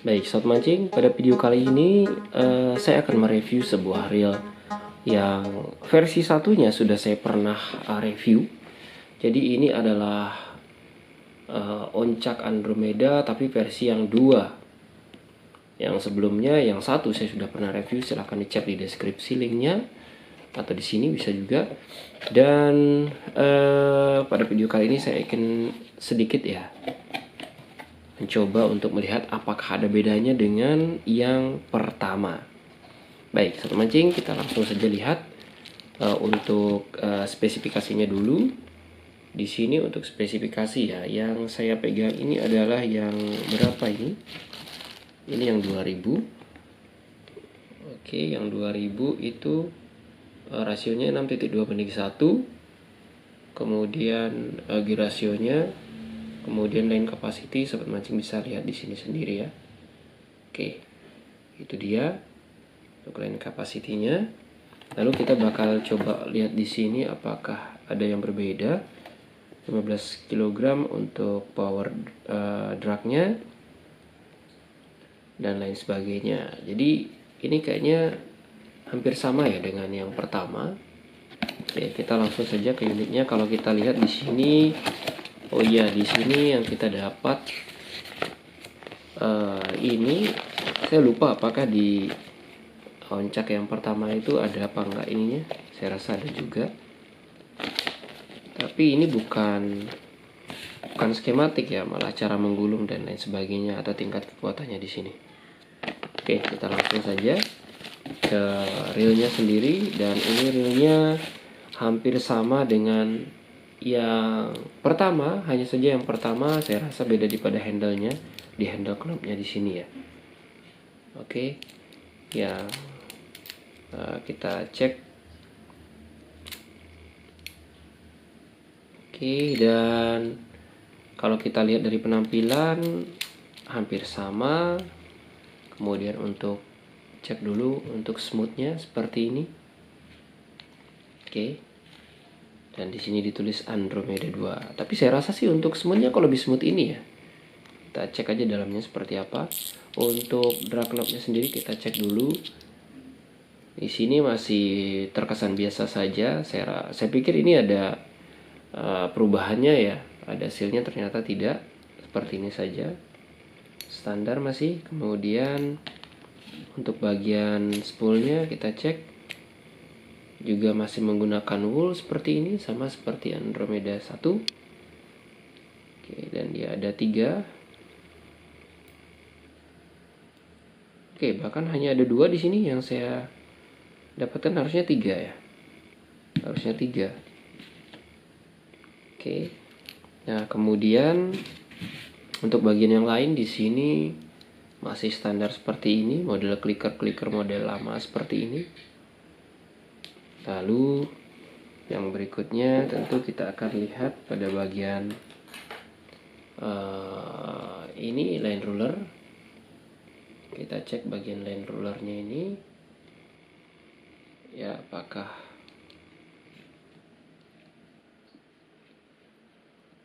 Baik, sobat mancing, pada video kali ini saya akan mereview sebuah reel yang versi satunya sudah saya pernah review. Jadi ini adalah Oncak Andromeda tapi versi yang 2. Yang sebelumnya yang satu saya sudah pernah review, silahkan dicek di deskripsi linknya atau di sini bisa juga. Dan pada video kali ini saya akan sedikit mencoba untuk melihat apakah ada bedanya dengan yang pertama. Baik, satu mancing, kita langsung saja lihat untuk spesifikasinya dulu. Di sini untuk spesifikasi yang saya pegang ini adalah yang berapa ini? Ini yang 2000. Oke, yang 2000 itu rasionya 6.2:1. Kemudian rasionya, kemudian line capacity, sobat mancing bisa lihat di sini sendiri ya. Oke, itu dia untuk line capacity-nya. Lalu kita bakal coba lihat di sini apakah ada yang berbeda. 15 kg untuk power drag-nya dan lain sebagainya. Jadi ini kayaknya hampir sama ya dengan yang pertama. Oke, kita langsung saja ke unitnya. Kalau kita lihat di sini, oh iya, di sini yang kita dapat ini saya lupa apakah di Oncak yang pertama itu ada apa enggak ininya. Saya rasa ada juga. Tapi ini bukan skematik ya, malah cara menggulung dan lain sebagainya atau tingkat kekuatannya di sini. Oke, kita langsung saja ke reelnya sendiri, dan ini reelnya hampir sama dengan yang pertama, hanya saja yang pertama saya rasa beda pada handle-nya, di handle knobnya di sini ya. Oke, ya kita cek. Oke, dan kalau kita lihat dari penampilan hampir sama. Kemudian untuk cek dulu untuk smoothnya seperti ini. Oke. Dan di sini ditulis Andromeda 2. Tapi saya rasa sih untuk smoothnya kok lebih smooth ini ya. Kita cek aja dalamnya seperti apa. Untuk drag knobnya sendiri kita cek dulu. Di sini masih terkesan biasa saja. Saya pikir ini ada perubahannya ya. Ada sealnya, ternyata tidak. Seperti ini saja. Standar masih. Kemudian untuk bagian spoolnya kita cek, juga masih menggunakan wool seperti ini, sama seperti Andromeda 1. Oke, dan dia ada 3. Oke, bahkan hanya ada 2 di sini, yang saya dapatkan harusnya 3 ya. Harusnya 3. Oke. Nah, kemudian untuk bagian yang lain di sini masih standar seperti ini, model clicker model lama seperti ini. Lalu yang berikutnya tentu kita akan lihat pada bagian ini line ruler. Kita cek bagian line rulernya ini ya, apakah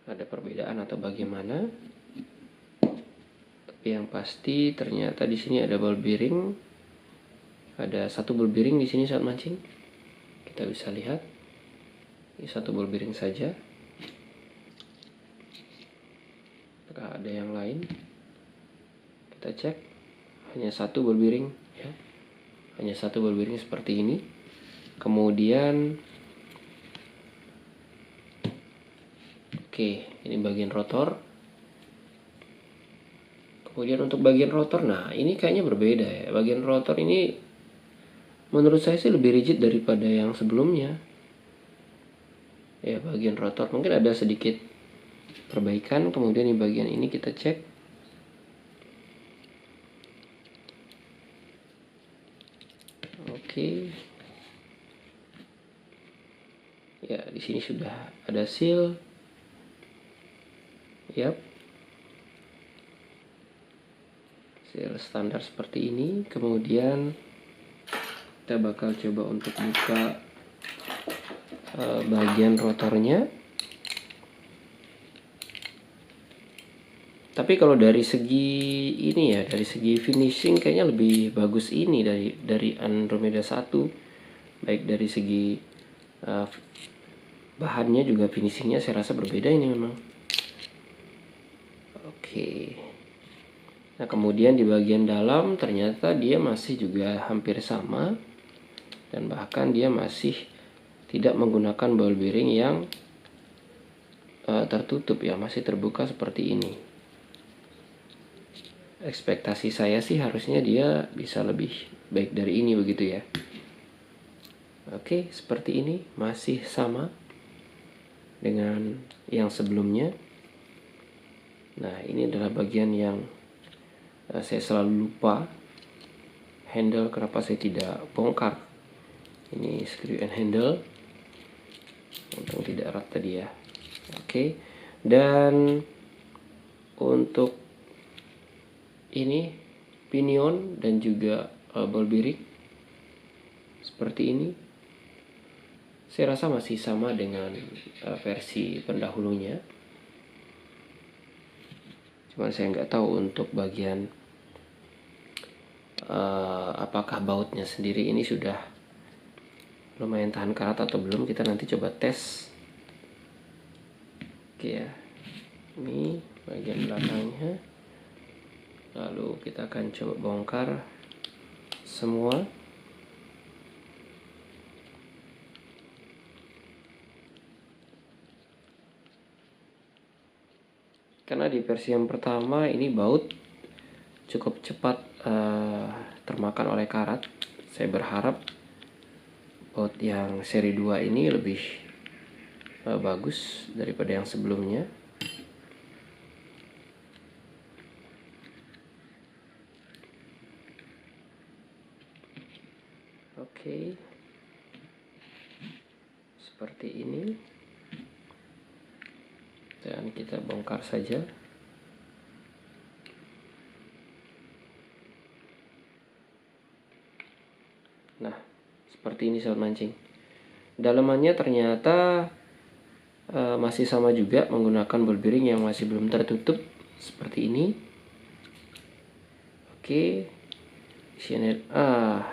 ada perbedaan atau bagaimana. Tapi yang pasti ternyata di sini ada ball bearing. Ada satu ball bearing di sini saat mancing. Kita bisa lihat. Ini satu ball bearing saja. Apakah ada yang lain? Kita cek. Hanya satu ball bearing ya. Hanya satu ball bearing seperti ini. Kemudian oke, ini bagian rotor. Kemudian untuk bagian rotor, nah ini kayaknya berbeda ya. Bagian rotor ini menurut saya sih lebih rigid daripada yang sebelumnya. Ya, bagian rotor mungkin ada sedikit perbaikan. Kemudian di bagian ini kita cek. Oke. Ya, di sini sudah ada seal. Yap. Seal standar seperti ini. Kemudian kita bakal coba untuk buka bagian rotornya. Tapi kalau dari segi ini ya, dari segi finishing kayaknya lebih bagus ini dari Andromeda 1. Baik dari segi bahannya juga finishingnya saya rasa berbeda ini memang. Oke. Nah, kemudian di bagian dalam ternyata dia masih juga hampir sama, dan bahkan dia masih tidak menggunakan ball bearing yang tertutup ya, masih terbuka seperti ini. Ekspektasi saya sih harusnya dia bisa lebih baik dari ini begitu ya. Oke, seperti ini masih sama dengan yang sebelumnya. Nah, ini adalah bagian yang saya selalu lupa. Handle, kenapa saya tidak bongkar. Ini screw and handle. Untung tidak erat tadi ya. Oke. Dan untuk ini pinion dan juga ball bearing seperti ini. Saya rasa masih sama dengan versi pendahulunya. Cuman saya nggak tahu untuk bagian apakah bautnya sendiri ini sudah lumayan tahan karat atau belum. Kita nanti coba tes. Oke ya, ini bagian belakangnya. Lalu kita akan coba bongkar semua. Karena di versi yang pertama ini baut cukup cepat termakan oleh karat. Saya berharap baut yang seri 2 ini lebih bagus daripada yang sebelumnya. Oke. Seperti ini. Dan kita bongkar saja. Nah, seperti ini sobat mancing. Dalamannya ternyata masih sama juga menggunakan ball bearing yang masih belum tertutup seperti ini. Oke.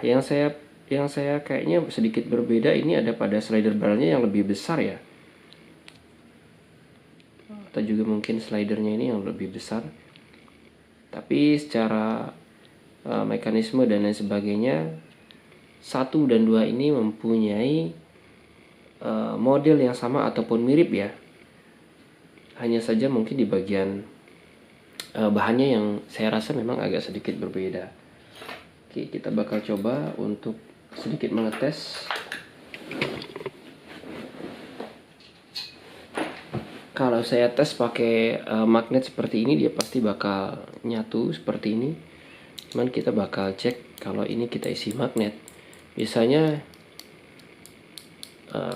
Yang saya kayaknya sedikit berbeda ini ada pada slider barrelnya yang lebih besar ya. Atau juga mungkin slidernya ini yang lebih besar. Tapi secara mekanisme dan lain sebagainya, 1 dan 2 ini mempunyai model yang sama ataupun mirip ya. Hanya saja mungkin di bagian bahannya yang saya rasa memang agak sedikit berbeda. Oke, kita bakal coba untuk sedikit mengetes. Kalau saya tes pakai magnet seperti ini, dia pasti bakal nyatu seperti ini. Cuman kita bakal cek kalau ini kita isi magnet. Biasanya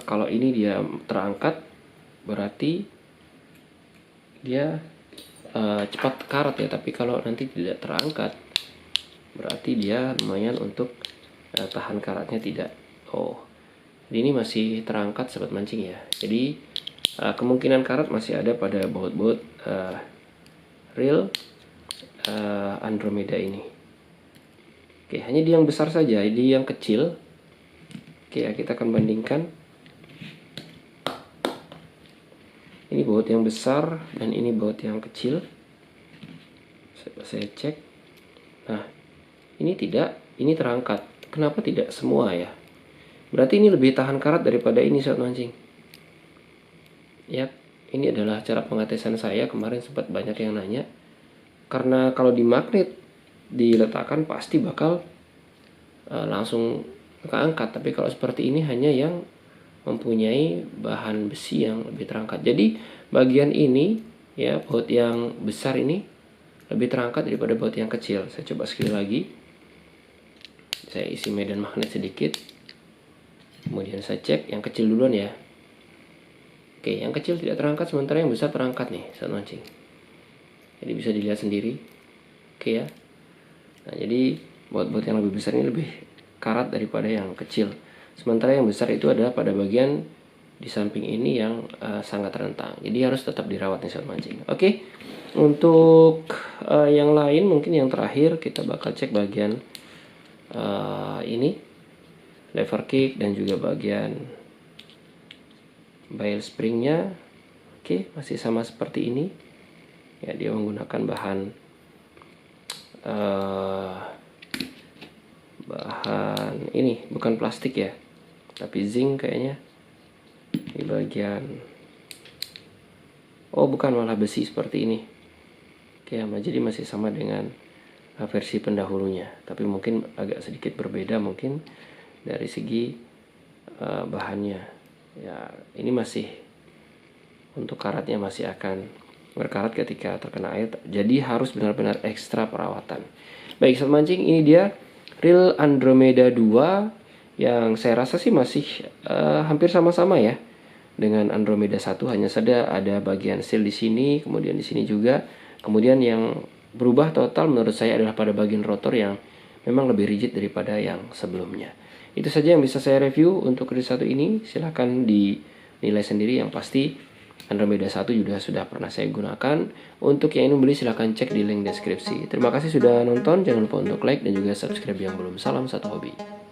kalau ini dia terangkat, berarti dia cepat karat ya. Tapi kalau nanti tidak terangkat, berarti dia lumayan untuk tahan karatnya tidak. Oh, ini masih terangkat sobat mancing ya. Jadi kemungkinan karat masih ada pada baut-baut real Andromeda ini. Oke, hanya di yang besar saja, di yang kecil. Oke, ya, kita akan bandingkan. Ini baut yang besar dan ini baut yang kecil. Saya cek. Nah, ini tidak, ini terangkat. Kenapa tidak semua ya? Berarti ini lebih tahan karat daripada ini sobat mancing. Ya, ini adalah cara pengetesan saya. Kemarin sempat banyak yang nanya. Karena kalau di magnet diletakkan pasti bakal langsung keangkat. Tapi kalau seperti ini hanya yang mempunyai bahan besi yang lebih terangkat. Jadi bagian ini ya, baut yang besar ini lebih terangkat daripada baut yang kecil. Saya coba sekali lagi. Saya isi medan magnet sedikit. Kemudian saya cek yang kecil duluan ya. Oke, yang kecil tidak terangkat, sementara yang besar terangkat nih saat mancing. Jadi bisa dilihat sendiri. Oke ya. Nah, jadi baut-baut yang lebih besar ini lebih karat daripada yang kecil. Sementara yang besar itu adalah pada bagian di samping ini yang sangat rentang. Jadi harus tetap dirawat nih saat mancing. Oke. Untuk yang lain mungkin yang terakhir kita bakal cek bagian ini lever kick dan juga bagian bail springnya. Oke, masih sama seperti ini ya, dia menggunakan bahan ini bukan plastik ya, tapi zinc kayaknya di bagian, oh bukan, malah besi seperti ini. Oke, jadi masih sama dengan versi pendahulunya, tapi mungkin agak sedikit berbeda mungkin dari segi bahannya ya. Ini masih untuk karatnya masih akan berkarat ketika terkena air, jadi harus benar-benar ekstra perawatan. Baik sobat mancing, ini dia reel Andromeda 2 yang saya rasa sih masih hampir sama-sama ya dengan Andromeda 1, hanya saja ada bagian seal di sini, kemudian di sini juga. Kemudian yang berubah total menurut saya adalah pada bagian rotor yang memang lebih rigid daripada yang sebelumnya. Itu saja yang bisa saya review untuk reel 1 ini. Silahkan dinilai sendiri, yang pasti Andromeda 1 juga sudah pernah saya gunakan. Untuk yang ingin membeli silahkan cek di link deskripsi. Terima kasih sudah nonton, jangan lupa untuk like dan juga subscribe yang belum. Salam satu hobi.